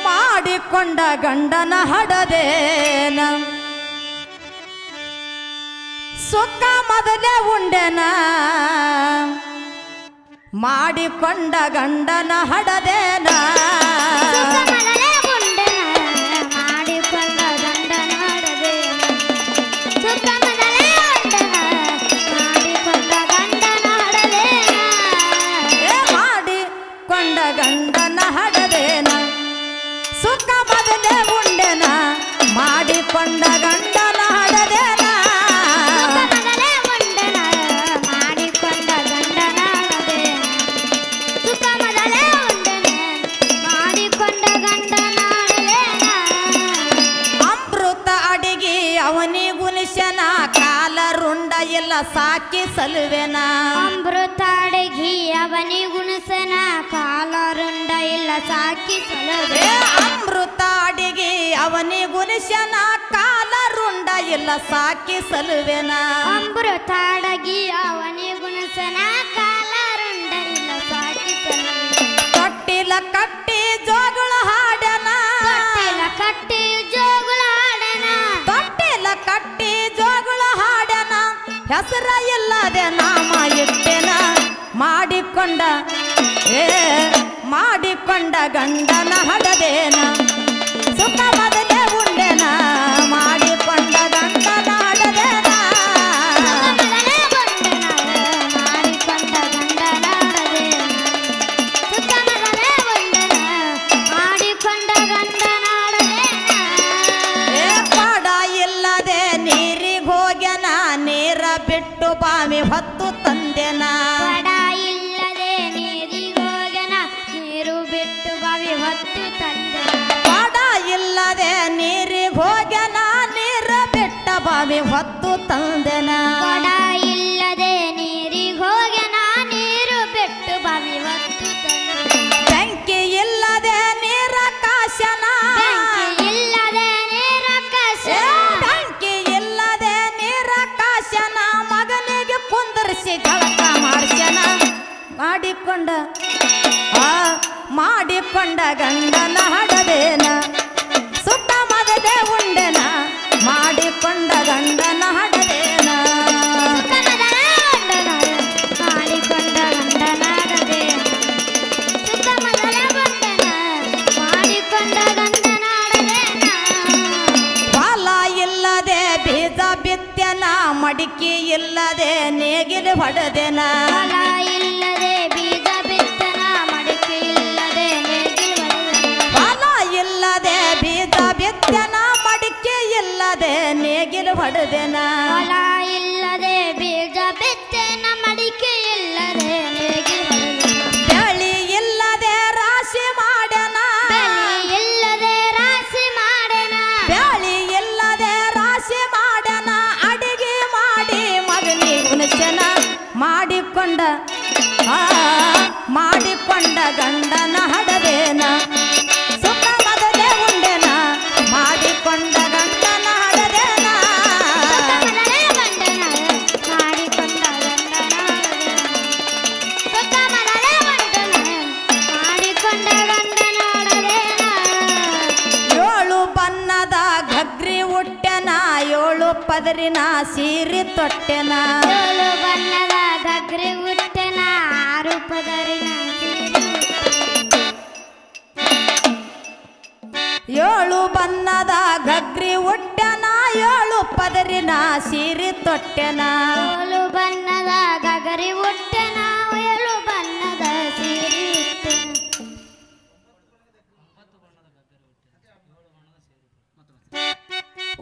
ಮಾಡಿಕೊಂಡ ಗಂಡನ ಹಡದೇನ ಸುಖ ಮೊದಲೇ ಉಂಡೆನ ಮಾಡಿಕೊಂಡ ಗಂಡನ ಹಡದೇನ ಮಾಡಿಕೊಂಡ ಗಂಡನ ಹಡದೇನ ಮಾಡಿಕೊಂಡ ಗಂಡನ ಹಡದೇನ ಸುಖ ಮೊದಲೇ ಉಂಡನ ಮಾಡಿಕೊಂಡ ಗಂಡನ ಹಡದೇನ ಅಮೃತ ಅಡಿಗೆ ಅವನಿಗುನಿಶನ ಕಾಲ ರುಂಡ ಇಲ್ಲ ಸಾಕಿ ಸಲುವೆನ ಅಮೃತ ಅಡಿಗೆ ಅವನಿಗುಣಿಸನ ಕಾಲ ರುಂಡ ಇಲ್ಲ ಸಾಕಿ ಸಲುವೆ ಅಮೃತ ಅಡಿಗೆ ಅವನಿಗುನಿಶನ ಕಾಲ ರುಂಡ ಇಲ್ಲ ಸಾಕಿ ಸಲುವೆನ ಅಮೃತ ಅಡಿಗೆ ಅವನಿಗುಣಿಸನ ಕಾಲ ರುಂಡ ಇಲ್ಲ ಸಾಕಿ ಸಲುವೆ ತೊಟ್ಟಿಲ ಕಟ್ಟಿ ಜೋಗುಳ ಹಾಡನ ತೊಟ್ಟಿಲ ಕಟ್ಟಿ ಜೋಗುಳ ಹಾಡನ ತೊಟ್ಟಿಲ ಕಟ್ಟಿ ಜೋಗುಳ ಹಾಡನ ಹೆಸರ ಇಲ್ಲದೆ ನಾಮ ಇಟ್ಟೆನ ಮಾಡಿಕೊಂಡ ಮಾಡಿಕೊಂಡ ಗಂಡನ ಹಡದೇನ ಸುಖ ಮೊದಲೇ ಉಂಡೆನ ಮಾಡಿಕೊಂಡ ಗಂಡನ ಹಡದೇನ ಮಾಡಿಕೊಂಡ ಗಂಡನ ಹಡದೇನ ಸುಖ ಮೊದಲೇ ಉಂಡೆನ ಮಾಡಿಕೊಂಡ ಗಂಡನ ಹಡದೇನ ಪಾಡ ಇಲ್ಲದೆ ನೀರಿಗೆ ಹೋಗ್ಯನ ನೀರ ಬಿಟ್ಟು ಬಾವಿ ಹೊತ್ತು ತಂದೆನ ಪಡ ಇಲ್ಲದೆ ನೀರಿಗೋಗನ ನೀರು ಬಿಟ್ಟು ಬಾವಿ ಹೊತ್ತು ತಂದೆ ಪಾಡ ಇಲ್ಲದೆ ನೀರಿಗೆ ಹೋಗ್ಯನ ನೀರ ಬಿಟ್ಟ ಬಾವಿ ಹೊತ್ತು ತಂದೆನ ಪಡ ಇಲ್ಲದೆ ನೀರಿಗೋಗನ ನೀರು ಬಿಟ್ಟು ಬಾವಿ ಹೊತ್ತು ತಂದೆ ಬೆಂಕಿ ಇಲ್ಲದೆ ನೀರ ಕಾಶನ ಬೆಂಕಿ ಇಲ್ಲದೆ ನೀರ ಕಸ ಬೆಂಕಿ ಇಲ್ಲದೆ ನೀರ ಕಾಶನ ಮಗನಿಗೆ ಕುಂದರ್ಸಿ ಗಳಕ ಮಾಡ್ಸ್ಯನ ಮಾಡಿಕೊಂಡ ಮಾಡಿಕೊಂಡ ಗಂಡನ ಹಡದೇನ ಸುಖ ಮೊದಲೇ ಉಂಡೆನ ಮಾಡಿಕೊಂಡ ಗಂಡನ ಹಡದೇನ ಮಾಡಿಕೊಂಡ ಗಂಡನ ಹಡದೇನ ಸುಖ ಮೊದಲೇ ಉಂಡೆನ ಮಾಡಿಕೊಂಡ ಗಂಡನ ಹಡದೇನ ಹೊಲ ಇಲ್ಲದೆ ಬೀಜ ಬಿತ್ತೆನ ಮಡಿಕೆ ಇಲ್ಲದೆ ನೇಗಿಲು ಹೊಡೆದೆನ ಹೊಲ ಇಲ್ಲದೆ ಬೀಜ ಬಿತ್ತನ ಮಡಿಕೆ ಇಲ್ಲದೆ ನೇಗಿಲು ಹೊಡೆದೆನ ಹೊಲ ಇಲ್ಲದೆ ಬೀಜ ಬಿತ್ತೆನ ಮಡಿಕೆ ಇಲ್ಲದೆ ನೇಗಿಲು ಹೊಡೆದೆನ ಹೊಲ ಇಲ್ಲದೆ ಬೀಜ ಬಿತ್ತನ ಮಡಿಕೆ ಇಲ್ಲದೆ ನೇಗಿಲು ಹೊಡೆದೆನ ಬೆಳಿ ಇಲ್ಲದೆ ರಾಶಿ ಮಾಡ್ಯನ ಬೆಲೆ ಇಲ್ಲದೆ ರಾಶಿ ಮಾಡೆನ ಬೆಳಿ ಇಲ್ಲದೆ ರಾಶಿ ಮಾಡ್ಯನ ಅಡಿಗೆ ಮಾಡಿ ಮಗನಿ ಉಣಿಸನ ಮಾಡಿಕೊಂಡ ಮಾಡಿಕೊಂಡ ಗಂಡನ ಹಡದೇನ ಸುಖ ಮೊದಲೇ ಉಂಡೆನ ಮಾಡಿಕೊಂಡ ಗಂಡನ ಹಡದೇನ ಮೊದಲೇ ಗಂಡನ ಮಾಡಿಕೊಂಡ ಗಂಡನ ಹಡದೇನ ಸುಖ ಮೊದಲೇ ಗಂಡನ ಮಾಡಿಕೊಂಡ ಗಂಡನ ಹಡದೇನ ಏಳು ಬಣ್ಣದ ಘಗ್ರಿ ಉಟ್ಟೆನ ಏಳು ಪದರಿನ ಸೀರೆ ತೊಟ್ಟೆನ ಏಳು ಬಣ್ಣದ ಗಗ್ರಿ ಉಟ್ಟೆನ ಆರು ಪದರಿನ ಸೀರೆ ಏಳು ಬಣ್ಣದ ಘಗ್ರಿ ಉಟ್ಟೆನ ಏಳು ಪದರಿನ ಸೀರೆ ತೊಟ್ಟೆನ ಏಳು ಬಣ್ಣದ ಗಗರಿ ಉಟ್ಟೆನ ಏಳು ಬಣ್ಣದ ಸೀರೆ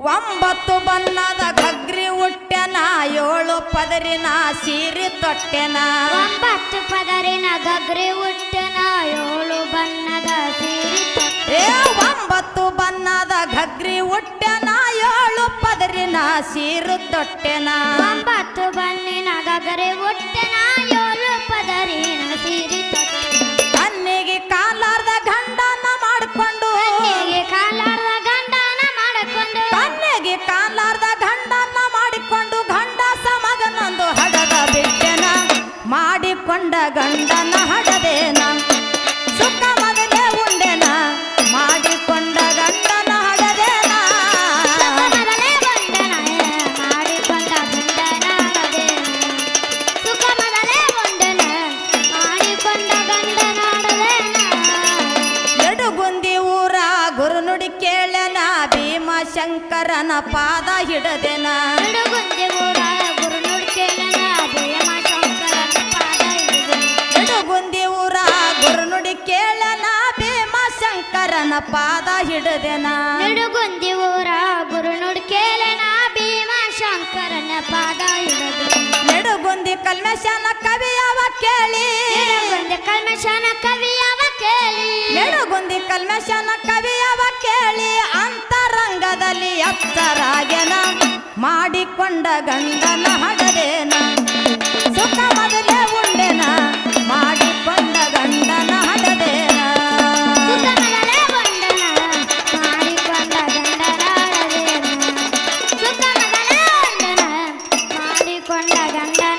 ಉಟ್ಟೆನ 9 ಬಣ್ಣದ ಘಗ್ರಿ ಉಟ್ಟೆನ 7 ಪದರಿನ ಸೀರೆ ತೊಟ್ಟೆನ 9 ಪದರಿನ ಗಗ್ರಿ ಉಟ್ಟೆನ 7 ಬಣ್ಣದ ಸೀರೆ ತೊಟ್ಟೆ 9 ಬಣ್ಣದ ಘಗ್ರಿ ಉಟ್ಟೆನ 7 ಪದರಿನ ಸೀರೆ ತೊಟ್ಟೆನ 9 ಬಣ್ಣಿನ ಗಗರಿ ಉಟ್ಟೆನ 7 ಪದರಿನ ಸೀರೆ ತೊಟ್ಟೆನ ಕಣ್ಣಿಗೆ ಕಾಲ ಗಂಡನ ಹಡದೇನ ಸುಖ ಮೊದಲೇ ಉಂಡೆನ ಮಾಡಿಕೊಂಡ ಗಂಡನ ಹಡದೇನ ಮೊದಲೇ ಬಂದನ ಮಾಡಿಕೊಂಡ ಗಂಡನ ಹಡದೇನ ಸುಖ ಮೊದಲೇ ಬಂದನ ಮಾಡಿಕೊಂಡ ಗಂಡನ ಹಡದೇನ ಎಡುಗುಂದಿ ಊರ ಗುರುನುಡಿ ಕೇಳನ ಭೀಮಶಂಕರನ ಪಾದ ಹಿಡದೆನ ಎಡುಗುಂದಿ ಊರ ಗುರುನುಡಿ ಕೇಳನ ಭೀಮಶಂಕರನ ಪಾದ ಹಿಡದೆನ ಎಡುಗುಂದಿ ಊರ ಗುರುನುಡಿ ಕೇಳನ ಭೀಮಶಂಕರನ ಪಾದ ಹಿಡದೆನ ಎಡುಗುಂದಿ ಊರ ಗುರುನುಡಿ ಕೇಳನ ಭೀಮಶಂಕರನ ಪಾದ ಹಿಡದೆನ ಎಡುಗುಂದಿ ಕಲ್ಮೇಶನ ಕವಿಯವ ಕೇಳಿ ಎಡುಗುಂದಿ ಕಲ್ಮೇಶನ ಕವಿಯವ ಕೇಳಿ ಎಡುಗುಂದಿ ಕಲ್ಮೇಶನ ಕವಿಯವ ಕೇಳಿ ಅಂತರಂಗದಲ್ಲಿ ಎತ್ತರಾಗೆನ ಮಾಡಿಕೊಂಡ ಗಂಡನ ಹಡದೇನ ಸುಖ ಮೊದಲೇ ಉಂಡೆನ ಮಾಡಿಕೊಂಡ ಗಂಡನ ಹಡದೇನ ಸುಖ ಮೊದಲೇ ಬಂದನ ಮಾಡಿಕೊಂಡ ಗಂಡನ ಹಡದೇನ ಸುಖ ಮೊದಲೇ ಬಂದನ ಮಾಡಿಕೊಂಡ ಗಂಡನ